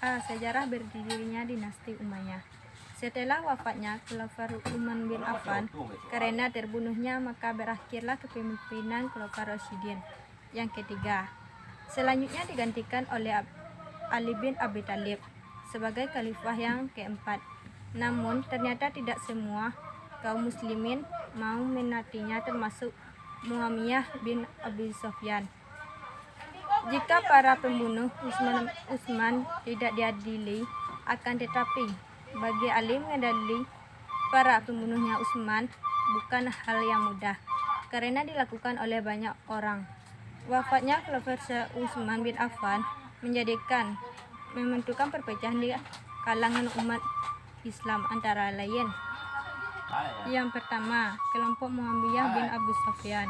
Sejarah berdirinya dinasti Umayyah. Setelah wafatnya Khalifah Utsman bin Affan karena terbunuhnya, maka berakhirlah kepemimpinan Khalifah Rasyidin yang ketiga. Selanjutnya digantikan oleh Ali bin Abi Thalib sebagai khalifah yang keempat. Namun ternyata tidak semua kaum muslimin mau menaatinya, termasuk Muawiyah bin Abi Sufyan. Jika para pembunuh Utsman tidak diadili, akan tetapi bagi Ali mengadili para pembunuhnya Utsman bukan hal yang mudah, karena dilakukan oleh banyak orang. Wafatnya Khalifah Utsman bin Affan membentukkan perpecahan di kalangan umat Islam, antara lain: yang pertama, kelompok Muawiyah bin Abu Sufyan;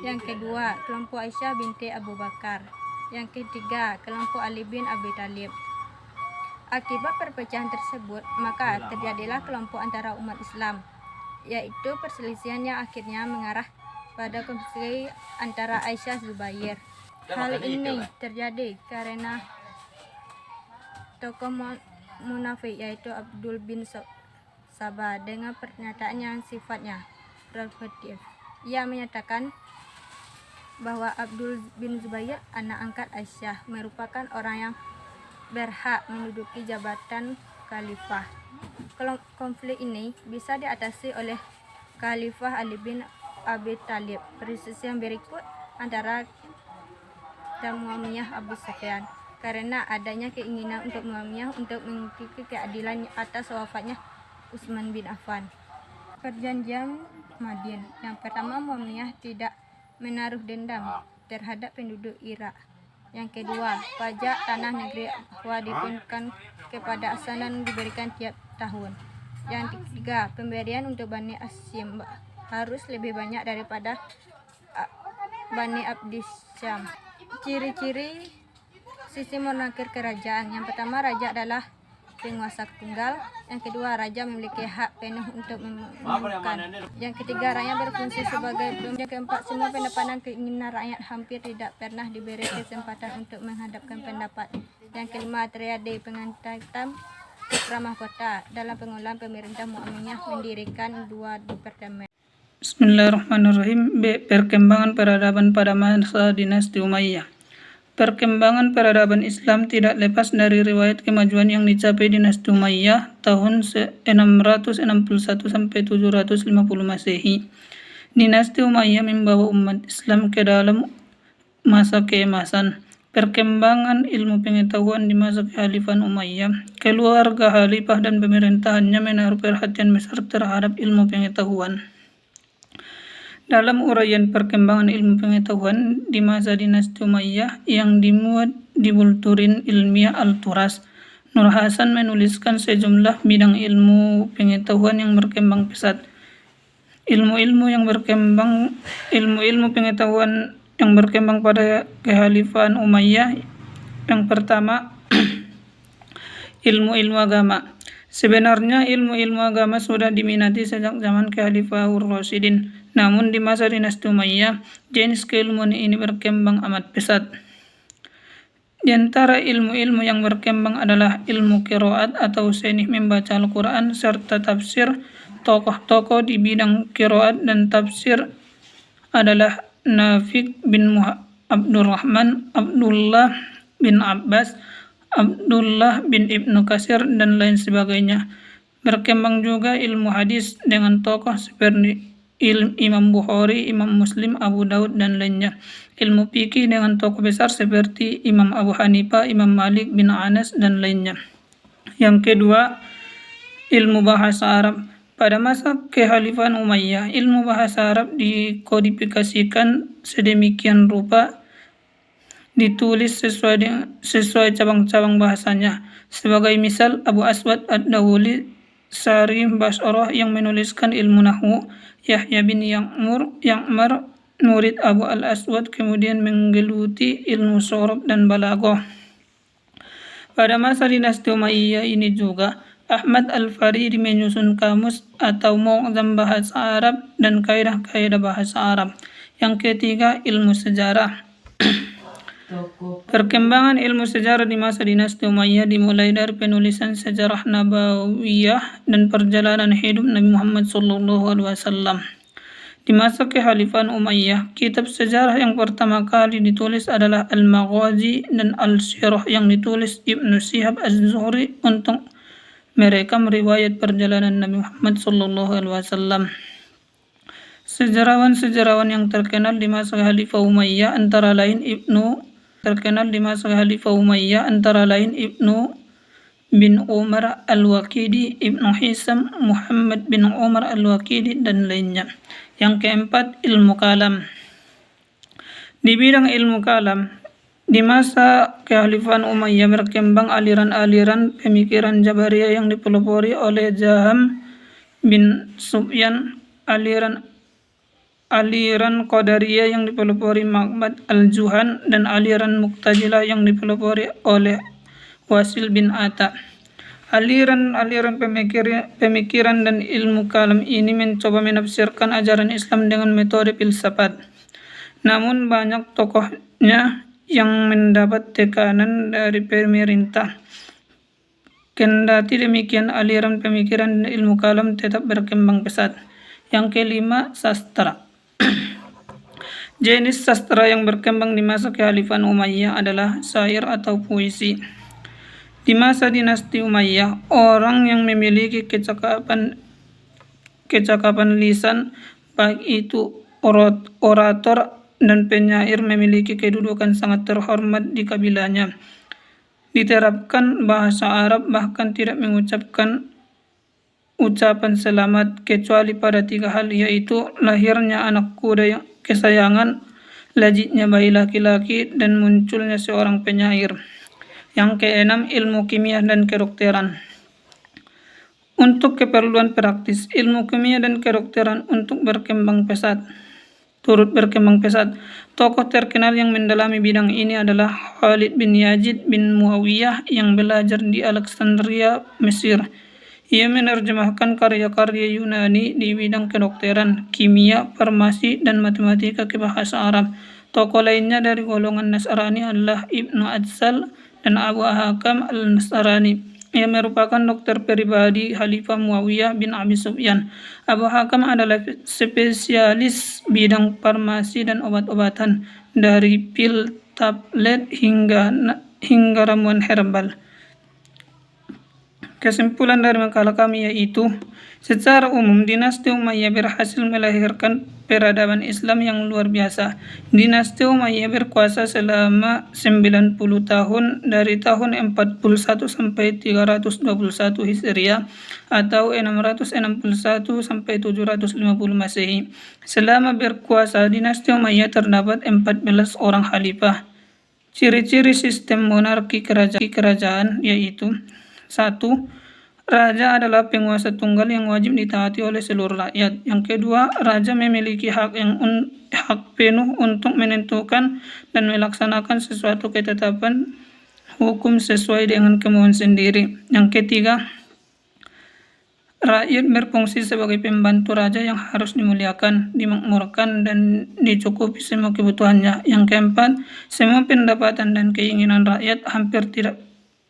yang kedua, kelompok Aisyah binti Abu Bakar; yang ketiga, kelompok Ali bin Abi Thalib. Akibat perpecahan tersebut, maka terjadilah kelompok antara umat Islam, yaitu perselisihan yang akhirnya mengarah pada konflik antara Aisyah Zubair. Hal ini terjadi karena tokoh munafik yaitu Abdul bin Sabah dengan pernyataan yang sifatnya provokatif. Ia menyatakan bahwa Abdul bin Zubair, anak angkat Aisyah, merupakan orang yang berhak menduduki jabatan khalifah. Konflik ini bisa diatasi oleh Khalifah Ali bin Abi Thalib. Perselisihan berikut antara Muawiyah Abu Sufyan karena adanya keinginan untuk Muawiyah untuk mengikuti keadilan atas wafatnya Utsman bin Affan. Perjanjian Madin. Yang pertama, Muawiyah tidak menaruh dendam terhadap penduduk Irak. Yang kedua, pajak tanah negeri dipinkan kepada asal dan diberikan tiap tahun. Yang ketiga, pemberian untuk Bani Hashim harus lebih banyak daripada Bani Abdi Syam. Ciri-ciri sistem monarki kerajaan. Yang pertama, raja adalah penguasa tunggal. Yang kedua, raja memiliki hak penuh untuk memilihkan. Yang ketiga, rakyat berfungsi sebagai pemimpin. Yang keempat, semua pendapat dan keinginan rakyat hampir tidak pernah diberi kesempatan untuk menghadapkan pendapat. Yang kelima, terjadi pengangkatan putra mahkota. Dalam pengolahan pemerintah Muawiyah mendirikan 2 departemen. Bismillahirrahmanirrahim. Perkembangan peradaban pada masa dinasti Umayyah. Perkembangan peradaban Islam tidak lepas dari riwayat kemajuan yang dicapai dinasti Umayyah tahun 661 sampai 750 Masehi. Dinasti Umayyah membawa umat Islam ke dalam masa keemasan. Perkembangan ilmu pengetahuan di masa kekhalifahan Umayyah. Keluarga khalifah dan pemerintahannya menaruh perhatian besar terhadap ilmu pengetahuan. Dalam uraian perkembangan ilmu pengetahuan di masa dinasti Umayyah yang dimuat di Bulturin Ilmiah Al-Turas, Nur Hasan menuliskan sejumlah bidang ilmu pengetahuan yang berkembang pesat. Ilmu pengetahuan yang berkembang pada kekhalifahan Umayyah. Yang pertama, ilmu agama. Sebenarnya ilmu agama sudah diminati sejak zaman Khalifah Rasyidin, namun di masa dinasti Umayyah jenis keilmuan ini berkembang amat pesat. Di antara ilmu yang berkembang adalah ilmu qiraat atau seni membaca Al-Quran serta tafsir. Tokoh-tokoh di bidang qiraat dan tafsir adalah Nafi' bin Abdurrahman, Abdullah bin Abbas, Abdullah bin Ibnu Katsir, dan lain sebagainya. Berkembang juga ilmu hadis dengan tokoh seperti Imam Bukhari, Imam Muslim, Abu Daud, dan lainnya. Ilmu fikih dengan tokoh besar seperti Imam Abu Hanifah, Imam Malik bin Anas, dan lainnya. Yang kedua, ilmu bahasa Arab. Pada masa kekhalifahan Umayyah, ilmu bahasa Arab dikodifikasikan sedemikian rupa, ditulis sesuai cabang-cabang bahasanya. Sebagai misal, Abu Aswad Ad-Dawuli Sari Basrah yang menuliskan ilmu nahwu, Yahya bin Ya'mar murid Abu Al-Aswad kemudian menggeluti ilmu sorof dan balaghah. Pada masa dinasti Umayyah ini juga Ahmad Al-Faridi menyusun kamus atau mu'jam bahasa Arab dan kaidah-kaidah bahasa Arab. Yang ketiga, ilmu sejarah. Perkembangan ilmu sejarah di masa dinasti Umayyah dimulai dari penulisan sejarah Nabawiyah dan perjalanan hidup Nabi Muhammad SAW. Di masa kekhalifahan Umayyah, kitab sejarah yang pertama kali ditulis adalah Al-Maghazi dan Al-Sirah yang ditulis Ibnu Shihab Az-Zuhri untuk merekam riwayat perjalanan Nabi Muhammad SAW. Sejarawan-sejarawan yang terkenal di masa Khalifah Umayyah antara lain Ibnu bin Umar Al-Waqidi, Ibnu Hisam, Muhammad bin Umar Al-Waqidi, dan lainnya. Yang keempat, ilmu kalam. Di bidang ilmu kalam, di masa kekhalifahan Umayyah berkembang aliran-aliran pemikiran Jabariyah yang dipelopori oleh Jaham bin Sufyan, aliran Qadariyah yang dipelopori Ma'bad Al-Juhan, dan aliran Mu'tazilah yang dipelopori oleh Wasil bin Atta. Aliran pemikiran dan ilmu kalam ini mencoba menafsirkan ajaran Islam dengan metode filsafat. Namun banyak tokohnya yang mendapat tekanan dari pemerintah. Kendati demikian, aliran pemikiran dan ilmu kalam tetap berkembang pesat. Yang kelima, sastra. Jenis sastra yang berkembang di masa kekhalifahan Umayyah adalah syair atau puisi. Di masa dinasti Umayyah, orang yang memiliki kecakapan lisan, baik itu orator dan penyair, memiliki kedudukan sangat terhormat di kabilahnya. Diterapkan bahasa Arab, bahkan tidak mengucapkan ucapan selamat kecuali pada 3 hal, yaitu lahirnya anak kuda yang kesayangan, lajitnya bayi laki-laki, dan munculnya seorang penyair. Yang keenam, ilmu kimia dan kedokteran. Untuk keperluan praktis, ilmu kimia dan kedokteran turut berkembang pesat. Tokoh terkenal yang mendalami bidang ini adalah Khalid bin Yazid bin Muawiyah yang belajar di Alexandria, Mesir. Ia menerjemahkan karya-karya Yunani di bidang kedokteran, kimia, farmasi, dan matematika ke bahasa Arab. Tokoh lainnya dari golongan Nasrani adalah Ibnu Adsal dan Abu Hakam al-Nasrani. Ia merupakan dokter pribadi Khalifah Muawiyah bin Abi Sufyan. Abu Hakam adalah spesialis bidang farmasi dan obat-obatan, dari pil, tablet, hingga ramuan herbal. Kesimpulan dari makalah kami yaitu, secara umum dinasti Umayyah berhasil melahirkan peradaban Islam yang luar biasa. Dinasti Umayyah berkuasa selama 90 tahun, dari tahun 41 sampai 321 Hijriah atau 661 sampai 750 Masehi. Selama berkuasa dinasti Umayyah terdapat 14 orang khalifah. Ciri-ciri sistem monarki kerajaan yaitu: 1. Raja adalah penguasa tunggal yang wajib ditaati oleh seluruh rakyat. Yang kedua, raja memiliki hak penuh untuk menentukan dan melaksanakan sesuatu ketetapan hukum sesuai dengan kemauan sendiri. Yang ketiga, rakyat berfungsi sebagai pembantu raja yang harus dimuliakan, dimakmurkan, dan dicukupi semua kebutuhannya. Yang keempat, semua pendapatan dan keinginan rakyat hampir tidak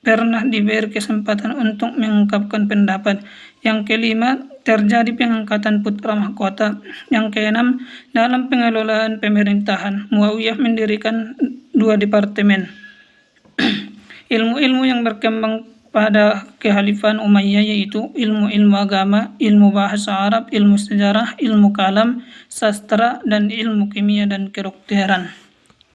pernah diberi kesempatan untuk mengungkapkan pendapat. Yang kelima, terjadi pengangkatan putra mahkota. Yang keenam, dalam pengelolaan pemerintahan, Muawiyah mendirikan 2 departemen. Ilmu-ilmu yang berkembang pada kekhalifahan Umayyah yaitu ilmu agama, ilmu bahasa Arab, ilmu sejarah, ilmu kalam, sastra, dan ilmu kimia dan kedokteran.